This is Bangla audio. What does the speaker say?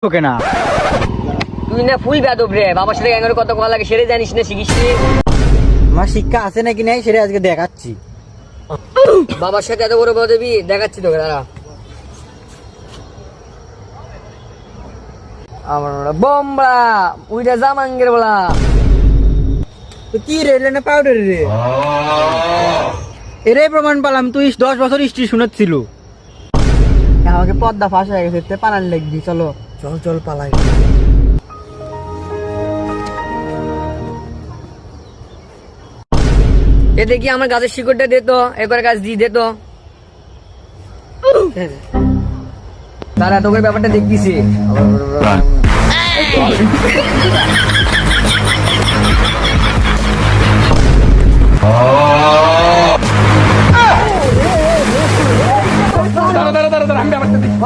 ওকে না তুই না ফুল বেদব রে, বাবার সাথে গ্যাং কত কথা লাগে সেরে জানিস না, শিখিস নি? আমার শিক্ষা আছে নাকি নাই সেটা আজকে দেখাচ্ছি। বাবার সাথে এত বড় বেদবি দেখাচ্ছি তোকে, দাঁড়া। আমার বোমরা উইটা জামাঙ্গের বলা তো কি রে না পাউডার রে এরে প্রমাণ পেলাম তুই 10 বছর হিস্ট্রি শুনেছিল। আমাকে পদ্মা ফাঁস হয়ে গেছে, পালান লাগবি। চলো চল চল পালাই। এ দেখি আমার গাছের শিকড়টা দে তো, একবার গাছ দিয়ে দে তো। তারা তোকে ব্যাপারটা দেখতেছি। দাঁড়া দাঁড়া দাঁড়া আমি ব্যাপারটা দেখি।